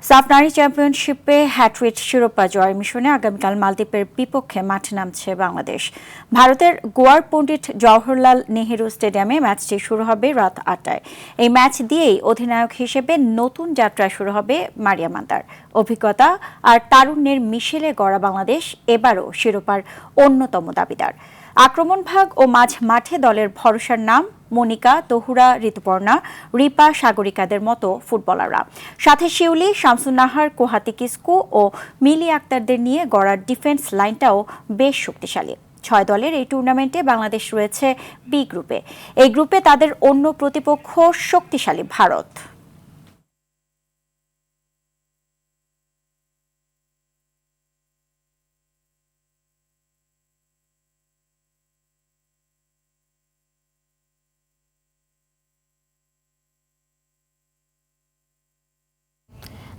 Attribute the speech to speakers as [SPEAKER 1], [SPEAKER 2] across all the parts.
[SPEAKER 1] সাফ নারী চ্যাম্পিয়নশিপে হ্যাট্রিক শিরোপা জয়ের মিশনে আগামীকাল মালদ্বীপের বিপক্ষে মাঠে নামছে বাংলাদেশ। ভারতের গোয়ার পণ্ডিত জওহরলাল নেহেরু স্টেডিয়ামে ম্যাচটি শুরু হবে রাত ৮টায়। এই ম্যাচ দিয়েই অধিনায়ক হিসেবে নতুন যাত্রা শুরু হবে মারিয়া মান্দার। অভিজ্ঞতা আর তারুণ্যের মিশেলে গড়া বাংলাদেশ এবারও শিরোপার অন্যতম দাবিদার। আক্রমণ ভাগ ও মাঝ মাঠে দলের ভরসার নাম মনিকা, তহুরা, ঋতুপর্ণা, রিপা, সাগরিকাদের মতো ফুটবলাররা, সাথে শিউলি, শামসুন্নাহার, কোহাতি কিসকু ও মিলি আক্তারদের নিয়ে গড়া ডিফেন্স লাইনটাও বেশ শক্তিশালী। ৬ দলের এই টুর্নামেন্টে বাংলাদেশ রয়েছে বি গ্রুপে। এই গ্রুপে তাদের অন্য প্রতিপক্ষ শক্তিশালী ভারত।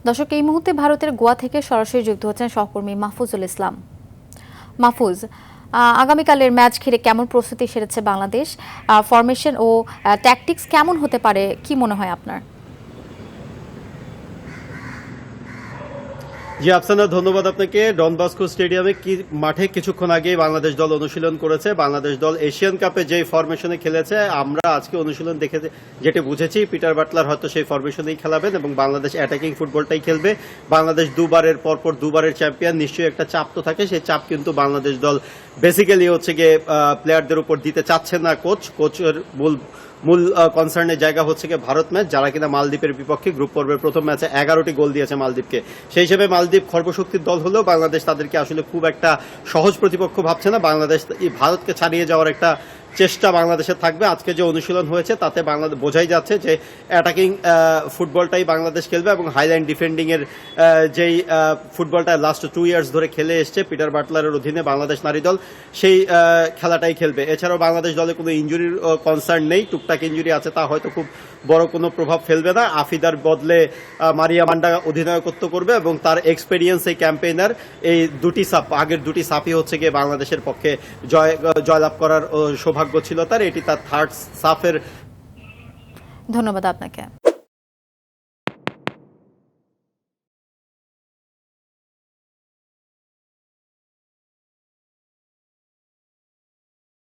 [SPEAKER 2] দর্শক, এই মুহূর্তে ভারতের গোয়া থেকে সরাসরি যুক্ত হচ্ছেন সহকর্মী মাহফুজুল ইসলাম। মাহফুজ, আগামীকালের ম্যাচ ঘিরে কেমন প্রস্তুতি সেরেছে বাংলাদেশ? ফরমেশন ও ট্যাকটিক্স কেমন হতে পারে, কি মনে হয় আপনার?
[SPEAKER 3] জি আফসানা, ধন্যবাদ আপনাকে। ডন বস্কো স্টেডিয়ামে মাঠে কিছুক্ষণ আগে বাংলাদেশ দল অনুশীলন করেছে। বাংলাদেশ দল এশিয়ান কাপে যেই ফরমেশনে খেলেছে, আমরা আজকে অনুশীলন দেখে যেটা বুঝেছি, পিটার বাটলার হয়তো সেই ফরমেশনেই খেলাবেন এবং বাংলাদেশ অ্যাটাকিং ফুটবলটাই খেলবে। বাংলাদেশ পরপর দুবারের চ্যাম্পিয়ন, নিশ্চয়ই একটা চাপ তো থাকে। সেই চাপ কিন্তু বাংলাদেশ দল বেসিক্যালি হচ্ছে গিয়ে প্লেয়ারদের উপর দিতে চাচ্ছেন না। কোচের মূল কনসার্নের জায়গা হচ্ছে গিয়ে ভারত ম্যাচ, যারা কিনা মালদ্বীপের বিপক্ষে গ্রুপ পর্বের প্রথম ম্যাচে 11টি গোল দিয়েছে মালদ্বীপকে। সেই হিসেবে মালদ্বীপ খর্বশক্তির দল হলেও বাংলাদেশ তাদেরকে আসলে খুব একটা সহজ প্রতিপক্ষ ভাবছে না। বাংলাদেশ ভারতকে ছাড়িয়ে যাওয়ার একটা চেষ্টা বাংলাদেশের থাকবে। আজকে যে অনুশীলন হয়েছে তাতে বাংলাদেশ বোঝাই যাচ্ছে যে অ্যাটাকিং ফুটবলটাই বাংলাদেশ খেলবে এবং হাইলাইন ডিফেন্ডিং এর যেই ফুটবলটা লাস্ট 2 ইয়ার্স ধরে খেলে এসছে পিটার বাটলারের অধীনে বাংলাদেশ নারী দল, সেই খেলাটাই খেলবে। এছাড়াও বাংলাদেশ দলে কোনো ইনজুরির কনসার্ন নেই। টুকটাক ইনজুরি আছে, তা হয়তো খুব বড় কোনো প্রভাব ফেলবে না। আফিদার বদলে মারিয়া মান্ডা অধিনায়কত্ব করবে এবং তার এক্সপেরিয়েন্স এই ক্যাম্পেইনার, এই আগের দুটি সাফই হচ্ছে গিয়ে বাংলাদেশের পক্ষে জয়লাভ করার সৌভাগ্য ছিল তার। এটি তার থার্ড সাফের।
[SPEAKER 2] ধন্যবাদ আপনাকে।